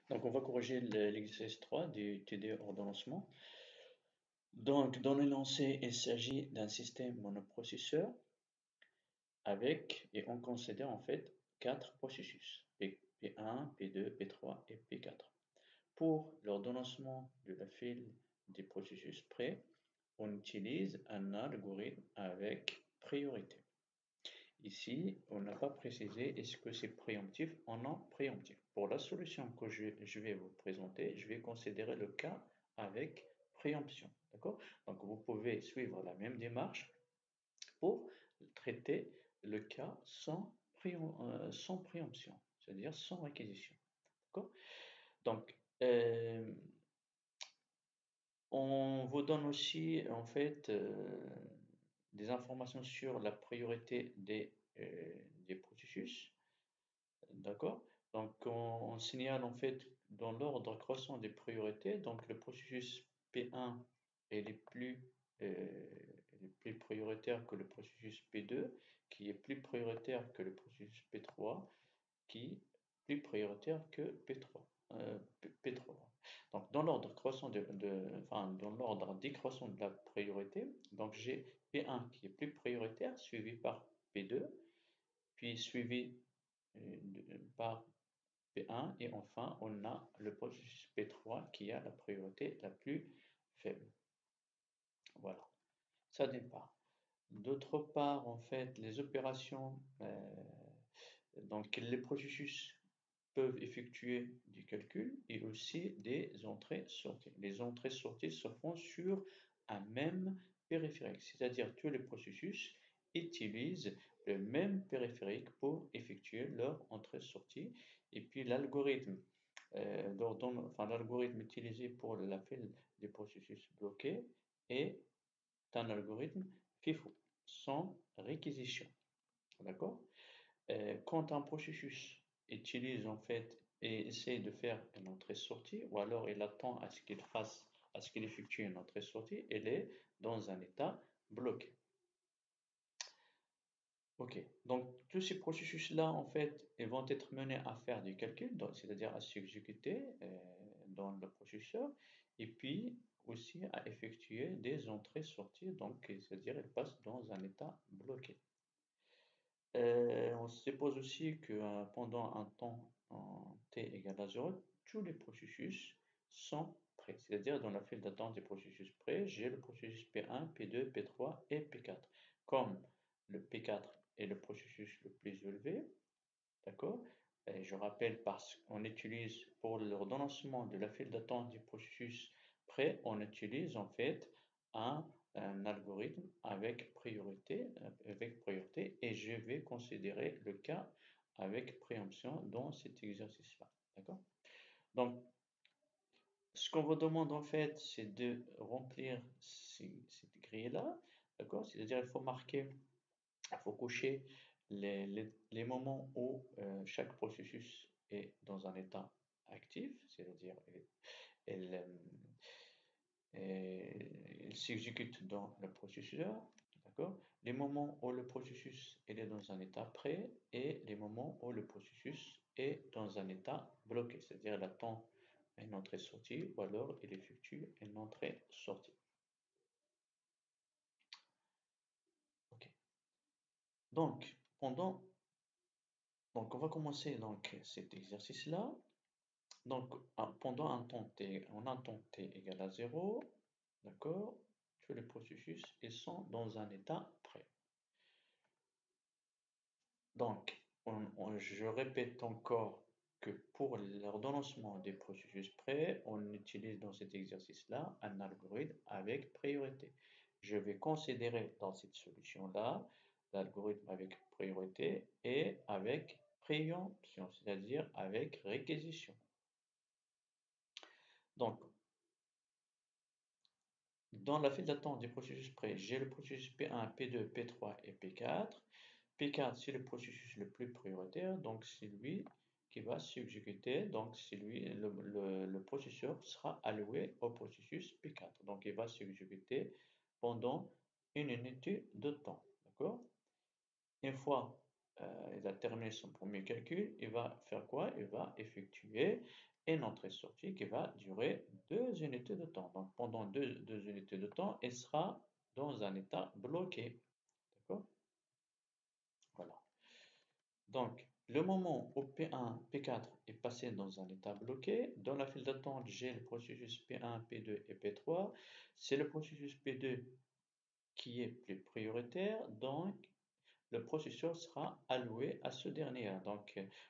Donc, on va corriger l'exercice 3 du TD ordonnancement. Donc, dans l'énoncé, il s'agit d'un système monoprocesseur avec, et on considère en fait, quatre processus, P1, P2, P3 et P4. Pour l'ordonnancement de la file des processus prêts, on utilise un algorithme avec priorité. Ici, on n'a pas précisé est-ce que c'est préemptif ou non préemptif. Pour la solution que je vais vous présenter, je vais considérer le cas avec préemption. D'accord? Donc, vous pouvez suivre la même démarche pour traiter le cas sans préemption, c'est-à-dire sans réquisition. D'accord? Donc, on vous donne aussi, en fait, des informations sur la priorité des processus. D'accord? Donc, on signale en fait dans l'ordre croissant des priorités. Donc, le processus P1 est plus prioritaire que le processus P2, qui est plus prioritaire que le processus P3, qui est plus prioritaire que P3. Donc, dans l'ordre croissant enfin, dans l'ordre décroissant de la priorité, donc j'ai P1 qui est plus prioritaire, suivi par P2, puis suivi par P1 et enfin on a le processus P3 qui a la priorité la plus faible. Voilà, ça d'une part. D'autre part, en fait, les opérations, donc les processus peuvent effectuer du calcul et aussi des entrées-sorties. Les entrées-sorties se font sur un même périphérique, c'est-à-dire tous les processus utilisent le même périphérique pour effectuer leur entrée-sortie. Et puis l'algorithme l'algorithme utilisé pour la file des processus bloqués est un algorithme FIFO, sans réquisition. D'accord? Quand un processus utilise en fait et essaie de faire une entrée-sortie, ou alors il attend à ce qu'il effectue une entrée-sortie, elle est dans un état bloqué. Ok, donc tous ces processus-là, en fait, ils vont être menés à faire du calcul, c'est-à-dire à s'exécuter dans le processeur, et puis aussi à effectuer des entrées-sorties, donc c'est-à-dire elles passent dans un état bloqué. On suppose aussi que pendant un temps en t égale à 0, tous les processus sont prêts. C'est-à-dire dans la file d'attente des processus prêts, j'ai le processus P1, P2, P3 et P4. Comme le P4 est le processus le plus élevé, d'accord? Et je rappelle parce qu'on utilise pour l'ordonnancement de la file d'attente du processus prêt, on utilise en fait un algorithme avec priorité et je vais considérer le cas avec préemption dans cet exercice-là. D'accord? Donc, ce qu'on vous demande en fait, c'est de remplir cette grille-là. D'accord? C'est-à-dire, il faut cocher les moments où chaque processus est dans un état actif, c'est-à-dire elle, il s'exécute dans le processeur, d'accord? Les moments où le processus est dans un état prêt et les moments où le processus est dans un état bloqué, c'est-à-dire il attend une entrée-sortie ou alors il effectue une entrée-sortie. Ok. Donc, on va commencer donc cet exercice-là. Donc, pendant on a un temps t égale à 0, d'accord? Tous les processus ils sont dans un état prêt. Donc, je répète encore que pour l'ordonnancement des processus prêts, on utilise dans cet exercice-là un algorithme avec priorité. Je vais considérer dans cette solution-là l'algorithme avec priorité et avec préemption, c'est-à-dire avec réquisition. Donc, dans la file d'attente des processus prêts, j'ai le processus P1, P2, P3 et P4. P4, c'est le processus le plus prioritaire, donc c'est lui qui va s'exécuter. Donc, c'est lui, le processeur sera alloué au processus P4. Donc, il va s'exécuter pendant une unité de temps. D'accord? Une fois il a terminé son premier calcul, il va faire quoi? Il va effectuer une entrée-sortie qui va durer 2 unités de temps. Donc pendant deux unités de temps, elle sera dans un état bloqué. D'accord? Voilà. Donc, le moment où P1, P4 est passé dans un état bloqué, dans la file d'attente, j'ai le processus P1, P2 et P3. C'est le processus P2 qui est plus prioritaire, donc le processeur sera alloué à ce dernier.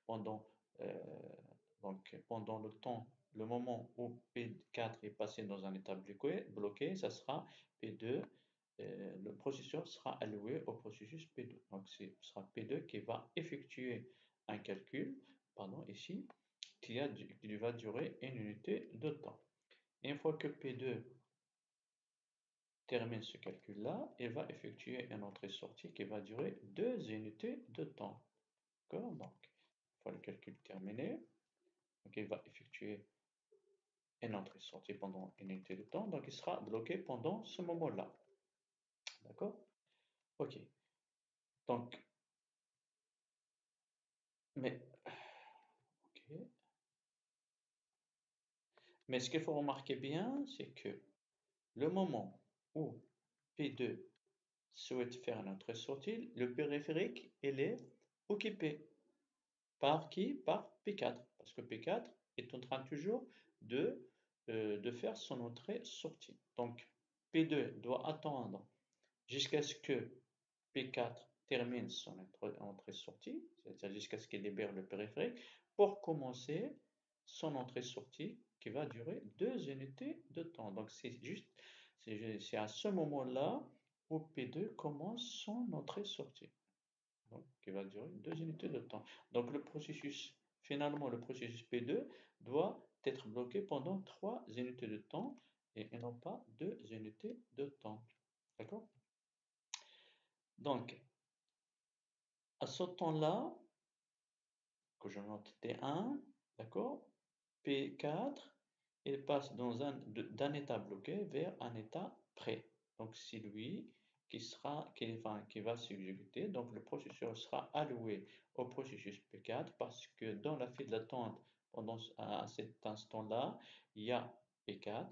Pendant, euh, pendant le temps, le moment où P4 est passé dans un état bloqué, ça sera P2. Le processeur sera alloué au processus P2. Donc, ce sera P2 qui va effectuer un calcul, pardon, ici, qui va durer une unité de temps. Une fois que P2 termine ce calcul-là, il va effectuer une entrée-sortie qui va durer 2 unités de temps. D'accord? Donc, une fois le calcul terminé, donc il va effectuer une entrée-sortie pendant une unité de temps, donc il sera bloqué pendant ce moment-là. D'accord? Ok. Donc, mais, ok. Mais ce qu'il faut remarquer bien, c'est que le moment où P2 souhaite faire une entrée-sortie, le périphérique, il est occupé. Par qui? Par P4. Parce que P4 est en train toujours de faire son entrée-sortie. Donc, P2 doit attendre jusqu'à ce que P4 termine son entrée-sortie, c'est-à-dire jusqu'à ce qu'il libère le périphérique, pour commencer son entrée-sortie qui va durer 2 unités de temps. Donc, c'est à ce moment-là où P2 commence son entrée-sortie, donc qui va durer 2 unités de temps. Donc finalement, le processus P2 doit être bloqué pendant 3 unités de temps et non pas 2 unités de temps. D'accord? Donc, à ce temps-là, que je note T1, d'accord, P4, il passe d'un état bloqué vers un état prêt. Donc, c'est lui qui va s'exécuter. Donc, le processeur sera alloué au processus P4 parce que dans la file d'attente, à cet instant-là, il y a P4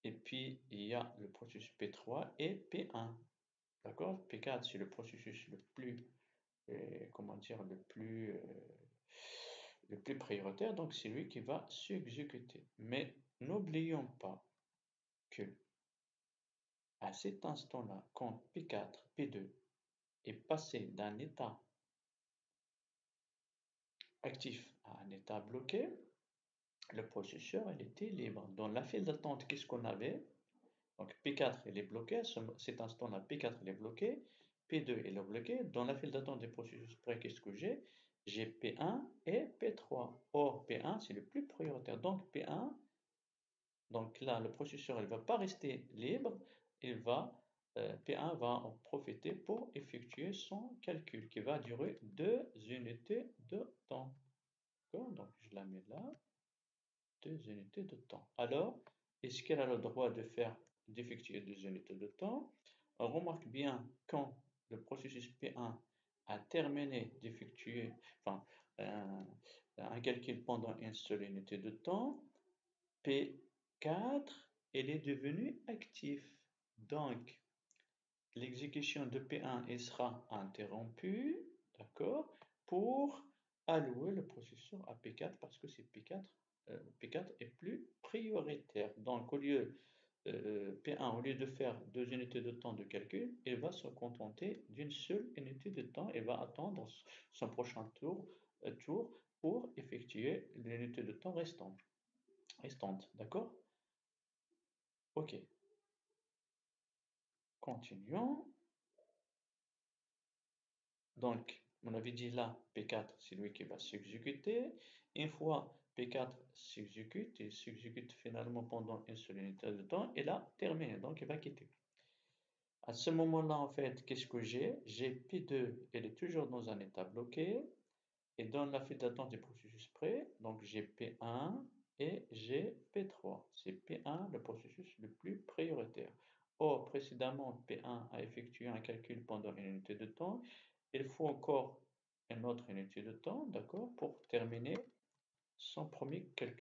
et puis il y a le processus P3 et P1. D'accord? P4, c'est le processus le plus comment dire, le plus prioritaire, donc c'est lui qui va s'exécuter. Mais n'oublions pas que à cet instant-là, quand P4, P2 est passé d'un état actif à un état bloqué, le processeur il était libre. Dans la file d'attente, qu'est-ce qu'on avait? Donc P4 il est bloqué, à cet instant-là, P4 il est bloqué, P2 il est bloqué. Dans la file d'attente des processus prêts, qu'est-ce que j'ai? J'ai P1 et P3. Or, P1 c'est le plus prioritaire. Donc P1, donc là, le processeur il ne va pas rester libre, P1 va en profiter pour effectuer son calcul qui va durer 2 unités de temps. D'accord? Donc je la mets là. 2 unités de temps. Alors, est-ce qu'elle a le droit d'effectuer 2 unités de temps? On remarque bien quand le processus P1 a terminé d'effectuer un calcul pendant une seule unité de temps, P4 elle est devenue actif. Donc, l'exécution de P1 elle sera interrompue, d'accord, pour allouer le processeur à P4 parce que c'est P4 est plus prioritaire. Donc, P1, au lieu de faire 2 unités de temps de calcul, il va se contenter d'une seule unité de temps et va attendre son prochain tour pour effectuer l'unité de temps restante. D'accord? Ok, continuons. Donc, on avait dit là, P4, c'est lui qui va s'exécuter. Une fois P4 s'exécute, il s'exécute finalement pendant une seule unité de temps, et là, terminé, donc il va quitter. À ce moment-là, en fait, qu'est-ce que j'ai? J'ai P2, elle est toujours dans un état bloqué, et dans la file d'attente des processus prêts, donc j'ai P1 et j'ai P3. C'est P1 le processus le plus prioritaire. Or, précédemment, P1 a effectué un calcul pendant une unité de temps. Il faut encore une autre unité de temps, d'accord, pour terminer son premier calcul.